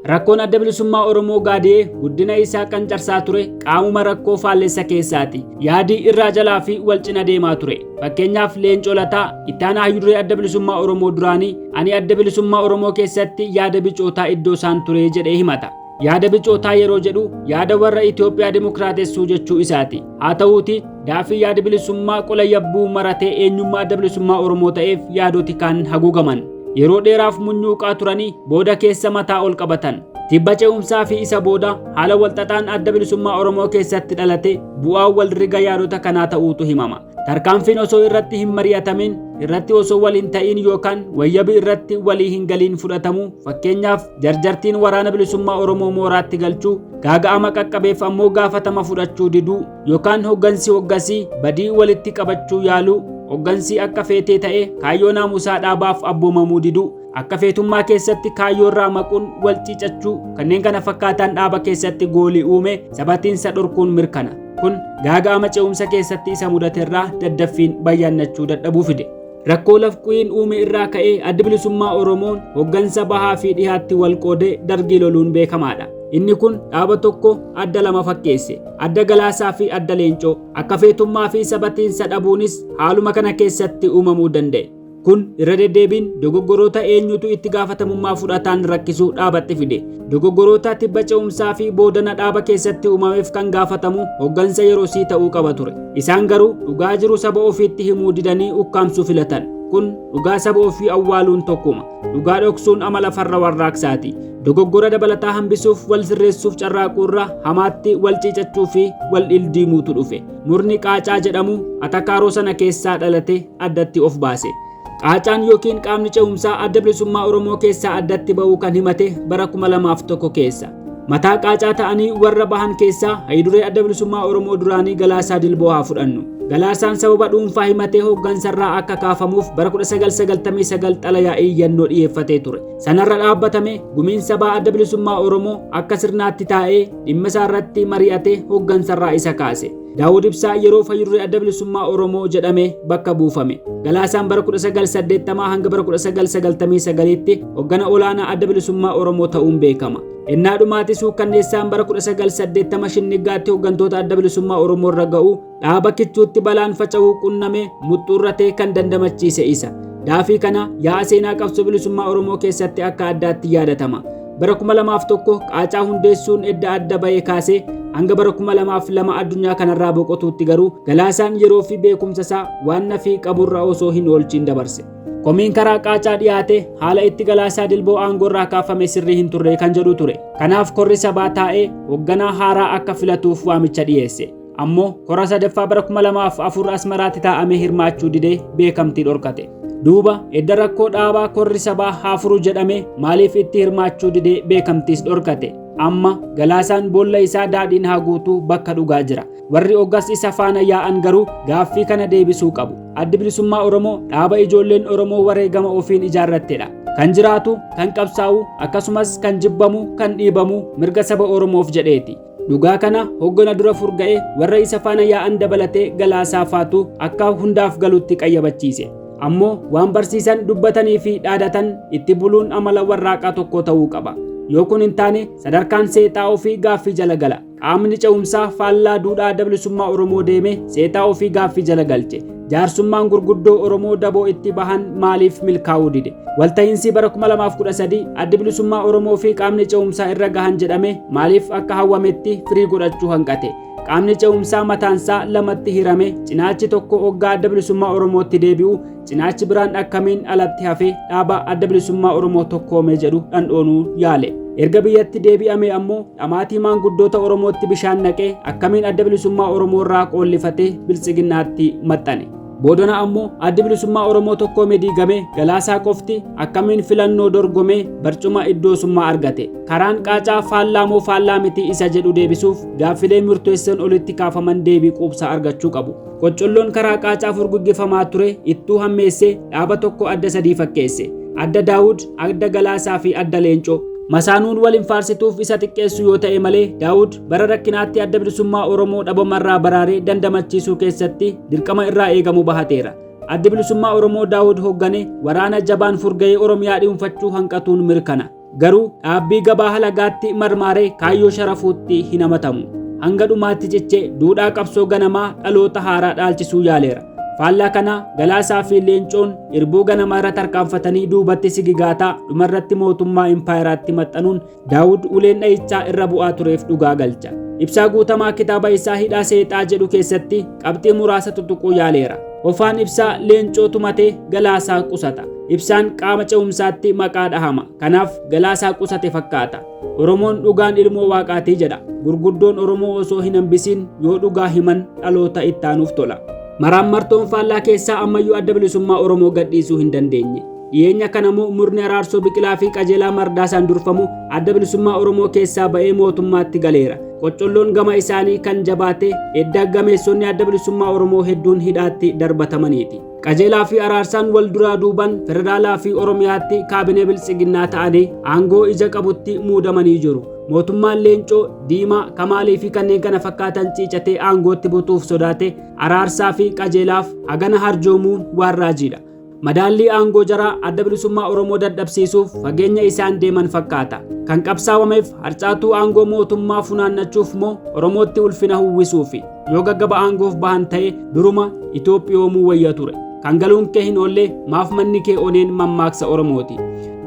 Rakkoon adda bilisummaa Oromoo gaadee guddina isaa qancarsaa ture qaamuma rakkoo faallessa keessaati. Yaadii irraa jalaa fi wal cina deemaa ture. Fakkeenyaaf Leencoo Lataa ittaanaa hayyuree adda bilisummaa Oromoo duraanii ani adda bilisummaa Oromoo keessatti yaada bicootaa iddoo isaan ture jedhee himata. Yaada bicootaa yeroo jedhu yaada warra Itoophiyaa Dimookiraatessuu jechuu isaati. Haa ta'uuti daafii yaada bilisummaa qola yabbuu maratee eenyummaa adda bilisummaa Oromoo ta'eef yaadoti kaan haguugaman. Yeroo dheeraaf munyuuqaa turanii booda keessa mataa ol qabatan. Tibba ce'umsaa fi isa booda haala walxaxaan adda bilisummaa Oromoo keessatti dhalate bu'aa wal riga yaadota kanaa ta'uutu himama. Tarkaanfiin osoo irratti hin mari'atamin, irratti osoo wal hin ta'in yookaan wayyabii irratti walii hin galiin fudhatamu. Fakkeenyaaf jarjartiin waraana bilisummaa Oromoo mooraatti galchuu, gaaga'ama qaqqabeef ammoo gaafatama fudhachuu diduu yookaan hoggansi badii walitti qabachuu yaaluu. Hoggansi akka feetee ta'e kaayyoo naamusaa dhaabaaf abboomamuu diduu, akka feetummaa keessatti kaayyoo irraa maquun wal ciicachuu kanneen kana fakkaataan dhaaba keessatti goolii uume sabatiinsa dhorkuun mirkana. Kun gaaga'ama ce'umsa keessatti isa mudateerraa daddaffiin bayyaannachuu dadhabuu fide. Rakkoo lafquyiin uume irraa ka'ee adda bilisummaa Oromoon hoggansa bahaa fi dhihaatti wal qoodee dargii loluun beekamaadha. Inni kun dhaaba tokko adda lama fakkeesse. Adda Galaasaa fi adda Leencoo. Akka feetummaa fi sabatiinsa dhabuunis haaluma kana keessatti uumamuu danda'e. Kun irra deddeebiin dogoggoroota eenyutu itti gaafatamummaa fudhataan rakkisuu dhaabatti fide. Dogoggoroota tibba ce'umsaa fi boodana dhaaba keessatti uumameef kan gaafatamu hoggansa yeroosii ta'uu qaba ture. Isaan garuu dhugaa jiru saba ofiitti himuu didanii ukkaamsuu filatan. Kun dhugaa saba ofii awwaaluun tokkuma. Dhugaa dhoksuun amala farra warraaqsaati. Dogoggora dabalataa hambisuuf wal sirreessuuf carraaquurra hamaatti wal ciicachuu fi wal dhildiimuutu dhufe. Murni qaacaa jedhamu atakaaroo sana keessaa dhalate addatti of baase. Qaacaan yookiin qaamni ce'umsaa adda bilisummaa Oromoo keessaa addatti ba'uu kan himate bara 2001 keessa. Mataa qaacaa ta'anii warra bahan keessaa hayyuree adda bilisummaa Oromoo duraanii Galaasaa Dilboo haa fudhannu. Galaasaan sababa dhuunfaa himatee hoggansarraa akka kaafamuuf bara 1999 xalayaa iyyannoo dhiyeeffatee ture. Sanarra dhaabbatame gumiin sabaa adda bilisummaa Oromoo akka sirnaatti taa'ee dhimma isaa irratti mari'atee hoggansarraa isa kaase. Daawud Ibsaa yeroo hayyuree adda bilisummaa Oromoo jedhamee bakka buufame. Galaasaan bara 1980 hanga bara 1999tti hoggana olaanaa adda bilisummaa Oromoo ta'uun beekama. Innaa dhumaatisuu kanneessaan bara 1980 shinnigaatti hoggantoota adda bilisummaa Oromoo irra ga'u dhaaba kichuutti balaan faca'uu qunname muxxuurratee kan dandamachiise isa. Daafii kana yaa seenaa qabsoo bilisummaa Oromoo keessatti akka addaatti yaadatama. Bara 2001 qaacaa hundeessuun edda adda ba'ee kaasee hanga bara 2002 addunyaa kanarraa boqotuutti garuu Galaasaan yeroo fi beekumsa isaa waan nafii qaburra osoo hin oolchiin dabarse. Komiin karaa qaacaa dhiyaate haala itti Galaasaa Dilboo aangoorraa kaafame sirrii hin turre kan jedhu ture. Kanaaf korri sabaa taa'ee hoogganaa haaraa akka filatuuf waamicha dhiyeesse. Ammoo kora sadaffaa bara 2004 Asmaraatti taa'amee hirmaachuu didee beekamtii dhorkate. Duuba edda rakkoo dhaabaa korri sabaa haa furu jedhame maaliif itti hirmaachuu didee beekamtiis dhorkate. Amma Galaasaan boolla isaa daadhiin haa guutuu bakka dhugaa jira. Warri hoggas isa faana yaa'an garuu gaaffii kana deebisuu qabu. Addi bilisummaa Oromoo dhaaba ijoolleen Oromoo wareegama ofiin ijaarrattedha. Kan jiraatu, kan qabsaa'u, akkasumas kan jibbamu, kan dhiibamu mirga saba Oromoof jedheeti. Dhugaa kana hoggana dura furga'ee warra isa faana yaa'an dabalatee Galaasaa faatu akka hundaaf galutti qayyabachiise. Ammoo waan barsiisan dubbatanii fi dhaadatan itti buluun amala warraaqaa tokko ta'uu qaba. Yoo kun hin taane sadarkaan seexaa ofii gaaffii jala gala. Qaamni ce'umsaa faallaa duudhaa adda bilisummaa Oromoo deeme seexaa ofii gaaffii jala galche. Jaarsummaan gurguddoo Oromoo daboo itti bahan maaliif milkaa'uu dide? Walta'iinsi bara 2013 adda bilisummaa Oromoo fi qaamni ce'umsaa irra gahan jedhame maaliif akka hawwametti firii godhachuu hanqate? Qaamni ce'umsaa mataansaa lamatti hirame cinaachi tokko hoggaa adda bilisummaa Oromootti deebi'u cinaachi biraan akkamiin alatti hafee dhaaba adda bilisummaa Oromoo tokkoome jedhu dhandhoonuu yaale. Erga biyyatti deebi'ame ammoo dhamaatii maanguddoota Oromootti bishaan naqee akkamiin adda bilisummaa Oromoo irraa qoollifatee biltsiginnaatti maxxane. Boodana ammoo adda bilisummaa Oromoo tokkoome diigame Galaasaa qofti akkamiin filannoo dorgomee barcuma iddoosummaa argate. Karaan qaacaa faallaa moo faallaa miti isa jedhu deebisuuf gaaffilee murteessan olitti kaafaman deebii quubsaa argachuu qabu. Qoccolloon karaa qaacaa furguggifamaa ture ittuu hammeessee dhaaba tokko adda sadii fakkeesse. Adda Daawud, adda Galaasaa fi adda Leencoo. Masaanuun waliin faarsituuf isa xiqqeessu yoo ta'e malee Daawud bara rakkinaatti adda bilisummaa Oromoo dhabamarraa baraaree dandamachiisuu keessatti dirqama irraa eegamu bahateera. Adda bilisummaa Oromoo Daawud hoggane waraana jabaan furga'ee Oromiyaa dhuunfachuu hanqatuun mirkana. Garuu dhaabbii gabaa halagaatti marmaaree kaayyoo sharafuutti hin hamatamu. Hanga dhumaatti cichee duudhaa qabsoo ganamaa dhaloota haaraa dhaalchisuu yaaleera. Faallaa kana Galaasaa fi Leencoon irbuu ganamaa irra tarkaanfatanii duubatti sigigaataa dhumarratti mootummaa impaayiraatti maxxanuun Daawud uleen dha'ichaa irra bu'aa tureef dhugaa galcha. Ibsaa guutamaa kitaaba isaa hidhaa seexaa jedhu keessatti qabxii muraasa tuttuquu yaaleera. Ofaan ibsaa Leencoo tumatee Galaasaa qusata. Ibsaan qaama ce'umsaatti maqaa dhahama. Kanaaf Galaasaa qusate fakkaata. Oromoon dhugaan ilmoo waaqaatii jedha. Gurguddoon Oromoo osoo hin hambisiin yoo dhugaa himan dhaloota ittaanuuf tola. Maraan faallaa keessaa ammayyuu adda bilisummaa Oromoo gadhiisuu hin dandeenye. Dhiyeenya kanammoo murni araarsoo Biqilaa fi Qajeelaa Mardaasaan durfamu adda bilisummaa Oromoo keessaa ba'ee mootummaatti galeera. Qoccolloon gama isaanii kan jabaate edda gameessonni adda bilisummaa Oromoo hedduun hidhaatti darbatamaniiti. Qajeelaa fi Araarsaan wal duraa duuban Federaalaa fi Oromiyaatti kaabinee biltsiginnaa ta'anii aangoo ija qabutti muudamanii jiru. Mootummaan Leencoo, Diimaa, Kamaalii fi kanneen kana fakkaatan ciicatee aangootti butuuf sodaate Araarsaa fi Qajeelaaf hagana harjoomuun waan raajiidha. Madaallii aangoo jaraa adda bilisummaa Oromoo dadhabsiisuuf fageenya isaan deeman fakkaata. Kan qabsaawameef harcaatuu aangoo mootummaa funaannachuuf moo Oromootti ulfina huwwisuufi yoo gaggaba aangoof bahan ta'e duruma Itoophiyoomuu wayya ture. Kan galuun kee hin oolle maaf manni kee oneen mammaaksa Oromooti.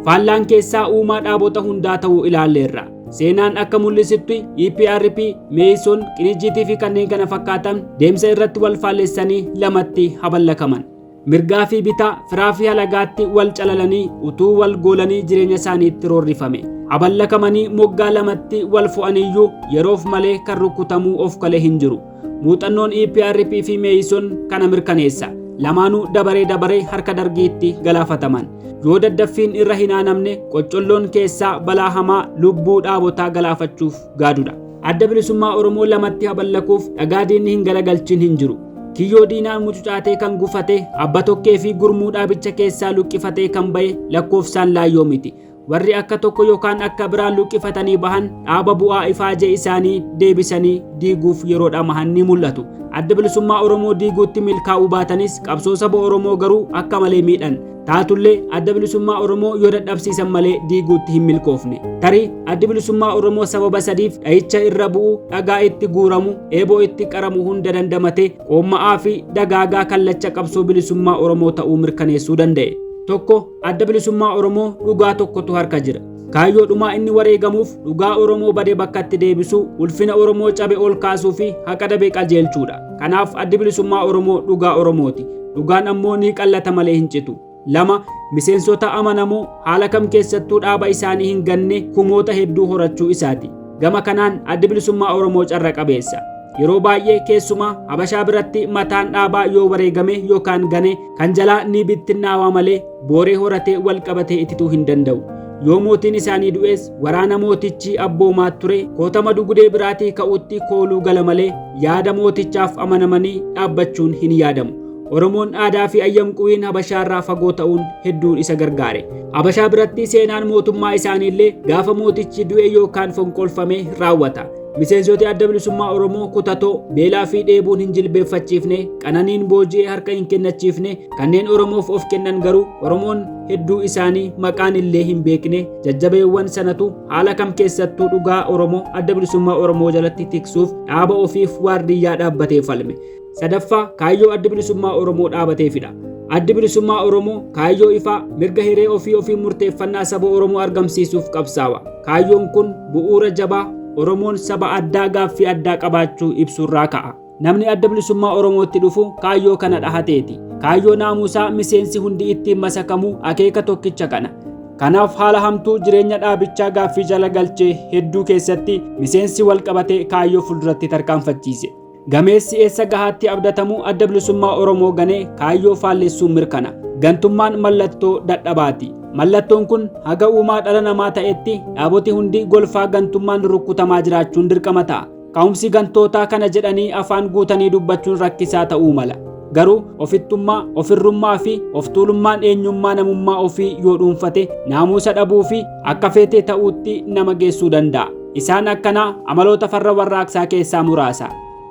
Faallaan keessaa uumaa dhaabota hundaa ta'uu ilaalleerra. Seenaan akka mul'isutti EPRP, Meeyson, Qinijiitii fi kanneen kana fakkaatan deemsa irratti wal faallessanii lamatti haballakaman. Mirgaa fi bitaa firaa fi halagaatti wal calalanii utuu wal goolanii jireenya isaaniitti roorrifame. Haballakamanii moggaa lamatti wal fo'aniyyuu yeroof malee kan rukutamuu of kale hin jiru. Muuxannoon EPRP fi Meeyson kana mirkaneessa. Lamaanuu dabaree harka dargiitti galaafataman. Yoo daddaffiin irra hin aanamne qoccolloon keessaa balaa hamaa lubbuu dhaabotaa galaafachuuf gaadudha. Adda bilisummaa Oromoo lamatti haballakuuf dhagaa diinni hin galagalchin hin jiru. Kiyyoo diinaan mucucaatee kan gufate abba tokkee fi gurmuu dhaabicha keessaa luqqifatee kan ba'e lakkoofsaan laayyoo miti. Warri akka tokko yookaan akka biraan luqqifatanii bahan dhaaba bu'aa ifaajee isaanii deebisanii diiguuf yeroodha mahan ni mul'atu. Adda bilisummaa Oromoo diiguutti milkaa'uu baatanis qabsoo saba Oromoo garuu akka malee miidhan. Taatullee adda bilisummaa Oromoo yoo dadhabsiisan malee diiguutti hin milkoofne. Tarii adda bilisummaa Oromoo sababa sadiif dha'icha irra bu'u, dhagaa itti guuramu, eeboo itti qaramu hunda dandamate qoomma'aa fi dagaagaa kallacha qabsoo bilisummaa Oromoo ta'uu mirkaneessuu danda'e. Tokko adda bilisummaa Oromoo dhugaa tokkotu harka jira. Kaayyoo dhumaa inni wareegamuuf dhugaa Oromoo badee bakkatti deebisuu, ulfina Oromoo cabe ol kaasuu fi haqa dabe qajeelchuudha. Kanaaf adda bilisummaa Oromoo dhugaa Oromooti. Dhugaan ammoo ni qallata malee hin citu. 2. Miseensota amanamoo haala kam keessattuu dhaaba isaanii hin ganne kumoota hedduu horachuu isaati. Gama kanaan adda bilisummaa Oromoo carra qabeessa. Yeroo baay'ee keessumaa Habashaa biratti mataan dhaabaa yoo wareegame yookaan gane kan jalaa ni bittinnaawaa malee booree horatee wal qabatee itituu hin danda'u. Yoo mootiin isaanii du'es waraana mootichi abboomaa ture kootama dugudee biraatii ka'utti kooluu gala malee yaada mootichaaf amanamanii dhaabbachuun hin yaadamu. Oromoon aadaa fi ayyamquwiin Habashaarraa fagoo ta'uun hedduun isa gargaare. Habashaa biratti seenaan mootummaa isaaniillee gaafa mootichi du'e yookaan fonqolfame raawwata. Miseensoti adda bilisummaa Oromoo kutatoo beelaa fi dheebuun hin jilbeeffachiifne, qananiin booji'ee harka hin kennachiifne, kanneen Oromoof of kennan garuu Oromoon hedduu isaanii maqaan illee hin beekne jajjabeewwan sanatu haala kam keessattuu dhugaa Oromoo adda bilisummaa Oromoo jalatti tiksuuf dhaaba ofiif waardiyyaa dhaabbatee falme. 3. Kaayyoo adda bilisummaa Oromoo dhaabateefidha. Addi bilisummaa Oromoo kaayyoo ifaa mirga hiree ofii murteeffannaa saba Oromoo argamsiisuuf qabsaawa. Kaayyoon kun bu'uura jabaa Oromoon saba addaa gaaffii addaa qabaachuu ibsurraa ka'a. Namni adda bilisummaa Oromootti dhufu kaayyoo kana dhahateeti. Kaayyoo naamusaa miseensi hundi ittiin masakamu akeeka tokkicha kana. Kanaaf haala hamtuu jireenya dhaabichaa gaaffii jala galchee hedduu keessatti miseensi wal qabatee kaayyoo fuulduratti tarkaanfachiise. Gameessi eessa gahaatti abdatamu adda bilisummaa Oromoo ganee kaayyoo faallessuun mirkana. Gantummaan mallattoo dadhabaati. Mallattoon kun haga uumaa dhala namaa ta'etti dhaaboti hundi golfaa gantummaan rukkutamaa jiraachuun dirqama ta'a. Ka'umsi gantootaa kana jedhanii afaan guutanii dubbachuun rakkisaa ta'uu mala. Garuu ofittummaa, ofirrummaa fi oftuulummaan eenyummaa namummaa ofii yoo dhuunfate naamusa dhabuu fi akka feetee ta'uutti nama geessuu danda'a. Isaan akkanaa amaloota farra warraaqsaa keessaa muraasa.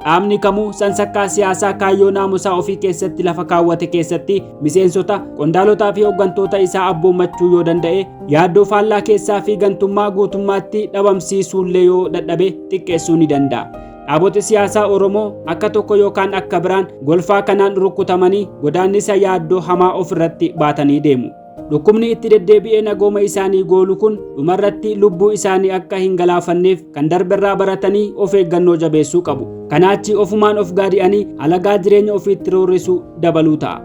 dhaabni kamuu sansakkaa siyaasaa kaayyoo naamusaa ofii keessatti lafa kaawwate keessatti miseensota, qondaalotaa fi hooggantoota isaa abboommachuu yoo danda'e, yaaddoo faallaa keessaa fi gantummaa guutummaatti dhabamsiisuullee yoo dadhabe xiqqeessuu ni danda'a. Dhaaboti siyaasaa Oromoo akka tokko yookaan akka biraan golfaa kanaan rukutamanii godaannisa yaaddoo hamaa ofirratti baatanii deemu. Dhukkubni itti deddeebi'ee nagooma isaanii goolu kun dhumarratti lubbuu isaanii akka hin galaafanneef kan darberraa baratanii of eeggannoo jabeessuu qabu. Kanaachi ofumaan of gaadi'anii alagaa jireenya ofiitti roorrisuu dabaluu ta'a.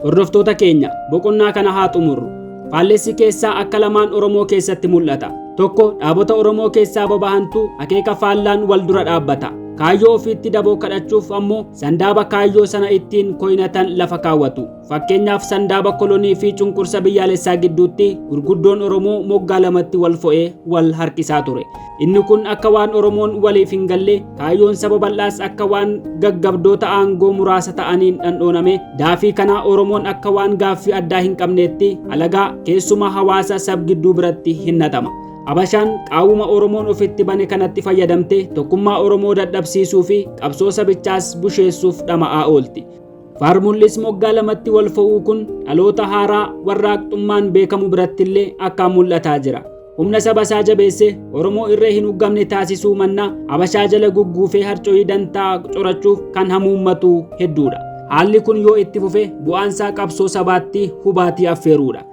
Hordoftoota keenya, boqonnaa kana haa xumurru. Faallessi keessaa akka lamaan Oromoo keessatti mul'ata. Tokko dhaabota Oromoo keessaa babahantu akeeka faallaan wal dura dhaabbata. Kaayyoo ofiitti daboo kadhachuuf ammoo sandaaba kaayyoo sana ittiin koinatan lafa kaawwatu. Fakkeenyaaf sandaaba kolonii fi cunqursa biyyaalessaa gidduutti gurguddoon Oromoo moggaa lamatti wal fo'ee wal harkisaa ture. Inni kun akka waan Oromoon waliif hin galle, kaayyoon saba bal'aas akka waan gaggabdoota aangoo muraasa ta'aniin dhandhooname, daafii kana Oromoon akka waan gaaffii addaa hin qabneetti alagaa keessumaa hawaasa sab gidduu biratti hinnatama. Habashaan qaawuma Oromoon ofitti bane kanatti fayyadamte tokkummaa Oromoo dadhabsiisuu fi qabsoo sabichaas busheessuuf dhama'aa oolti. Faarmullis moggaa lamatti wal fo'uu kun dhaloota haaraa warraaqxummaan beekamu birattillee akka mul'ataa jira. Humna saba isaa jabeesse Oromoo irree hin uggamne taasisuu manna Habashaa jala gugguufee harcoyii dantaa corachuuf kan hamuummatu hedduudha. Haalli kun yoo itti fufe bu'aansaa qabsoo sabaatti hubaatii affeeruudha.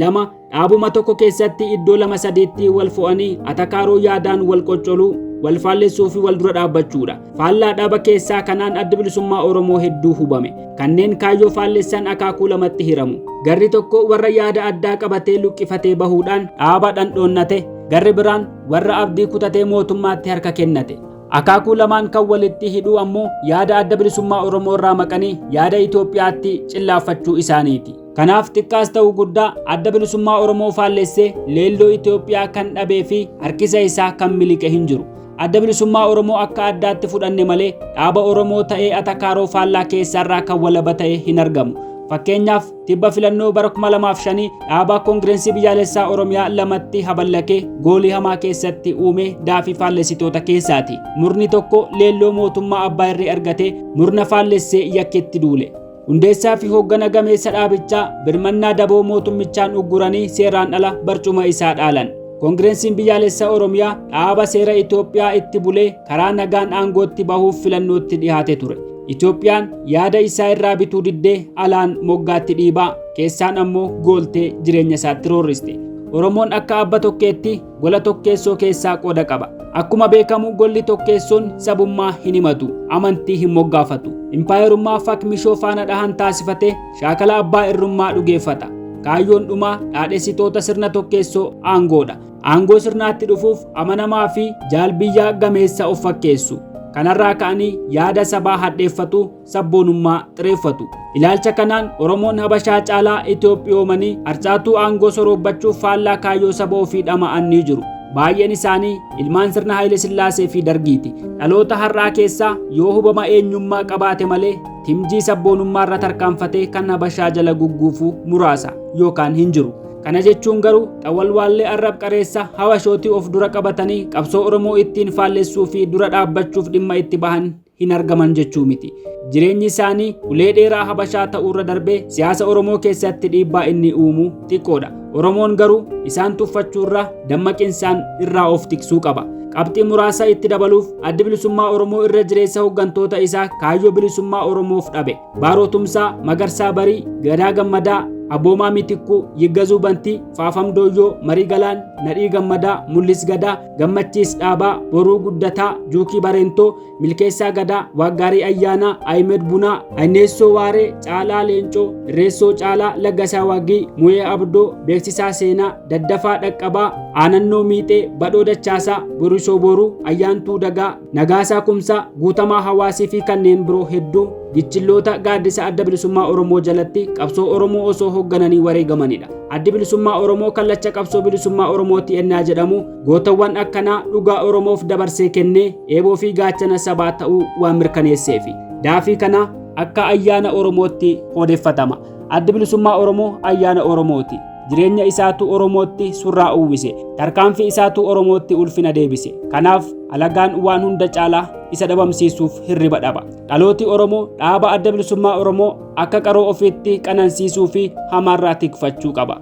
2. Dhaabuma tokko keessatti iddoo 2-3tti wal fo'anii atakaaroo yaadaan wal qoccoluu, wal faallessuu fi wal dura dhaabbachuudha. Faallaa dhaaba keessaa kanaan adda bilisummaa Oromoo hedduu hubame. Kanneen kaayyoo faallessan akaakuu lamatti hiramu. Garri tokko warra yaada addaa qabatee luqqifatee bahuudhaan dhaaba dhandhoonnate, garri biraan warra abdii kutatee mootummaatti harka kennate. Akaakuu lamaan kan walitti hidhuu ammoo yaada adda bilisummaa Oromoo irraa maqanii yaada Itoophiyaatti cillaaffachuu isaaniiti. Kanaaf xiqqaas ta'uu guddaa adda bilisummaa Oromoo faallessee leelloo Itoophiyaa kan dhabee fi harkisa isaa kan miliqe hin jiru. Adda bilisummaa Oromoo akka addaatti fudhanne malee dhaaba Oromoo ta'ee atakaaroo faallaa keessarraa kan walaba ta'e hin argamu. Fakkeenyaaf tibba filannoo bara 2005 dhaabaa koongirensii biyyaalessaa Oromiyaa lamatti haballakee goolii hamaa keessatti uume daafii faallessitoota keessaati. Murni tokko leelloo mootummaa abbaa irree argatee murna faallessee yakkeetti duule. Hundeessaa fi hooggana gameessa dhaabichaa birmannaa daboo mootummichaan ugguranii seeraan ala barcuma isaa dhaalan. Koongirensiin biyyaalessaa Oromiyaa dhaaba seera Itoophiyaa itti bulee karaa nagaan aangootti bahuuf filannootti dhiyaate ture. Itoophiyaan yaada isaa irraa bituu diddee alaan moggaatti dhiibaa, keessaan ammoo gooltee jireenya isaatti roorriste. Oromoon akka abba tokkeetti gola tokkeessoo keessaa qooda qaba. Akkuma beekamu golli tokkeessoon sabummaa hin himatu, amantii hin moggaafatu. Impaayerummaa fakmishoo faana dhahan taasifate shaakala abbaa irrummaa dhugeeffata. Kaayyoon dhumaa dhaadhessitoota sirna tokkeessoo aangoodha. Aangoo sirnaatti dhufuuf amanamaa fi jaalbiyyaa gameessa of fakkeessu. Kanarraa ka'anii yaada sabaa hadheeffatu, sabboonummaa xireeffatu. Ilaalcha kanaan Oromoon Habashaa caalaa Itoophiyoomanii harcaatuu aangoo sorobbachuuf faallaa kaayyoo saba ofii dhama'anii jiru. Baay'een isaanii ilmaan sirna Haayile Sillaasee fi Dargiiti. Dhaloota har'aa keessaa yoo hubama eenyummaa qabaate malee timjii sabboonummaarra tarkaanfatee kan Habashaa jala gugguufu muraasa yookaan hin jiru. Kana jechuun garuu xawwalwaallee arrab qareessa Habashootii of dura qabatanii qabsoo Oromoo ittiin faallessuu fi dura dhaabbachuuf dhimma itti bahan hin argaman jechuu miti. Jireenyi isaanii ulee dheeraa Habashaa ta'uurra darbee siyaasa Oromoo keessatti dhiibbaa inni uumu xiqqoodha. Oromoon garuu isaan tuffachuurra dammaqinsaan irraa of tiksuu qaba. Qabxii muraasa itti dabaluuf addi bilisummaa Oromoo irra jireessa hooggantoota isaa kaayyoo bilisummaa Oromoof dhabe. Baaroo Tumsaa, Magarsaa Barii, Gadaa Gammadaa, Abboomaa Mitikuu, Yiggazuu Bantii, Faafam Dooyyoo, Marii Galaan, Nadhii Gammadaa, Mul'is Gadaa, Gammachiis Dhaabaa, Boruu Guddataa, Juukii Bareentoo, Milkeessaa Gadaa, Waaggaarii Ayyaanaa, Ayimed Bunaa, Ayneessoo Waaree, Caalaa Leencoo, Irreessoo Caalaa, Laggasaa Waaggii, Muyee Abdoo, Beeksisaa Seenaa, Daddafaa Dhaqqabaa, Aanannoo Miixee, Badhoo Dachaasaa, Borisoo Boruu, Ayyaantuu Dagaa, Nagaasaa Kumsaa, Guutamaa Hawaasii fi kanneen biroo hedduu gichilloota gaaddisa adda bilisummaa Oromoo jalatti qabsoo Oromoo osoo hooggananii wareegamanidha. Addi bilisummaa Oromoo kallacha qabsoo bilisummaa Oromooti ennaa jedhamu gootawwan akkanaa dhugaa Oromoof dabarsee kennee eeboo fi gaachana sabaa ta'uu waan mirkaneesseefi. Daafii kana akka ayyaana Oromootti odeeffatama. Addi bilisummaa Oromoo ayyaana Oromooti. Jireenya isaatu Oromootti surraa uwwise. Tarkaanfii isaatu Oromootti ulfina deebise. Kanaaf alagaan waan hunda caalaa isa dhabamsiisuuf hirriba dhaba. Dhalooti Oromoo dhaaba adda bilisummaa Oromoo akka qaroo ofiitti qanansiisuu fi hamaarraa tikfachuu qaba.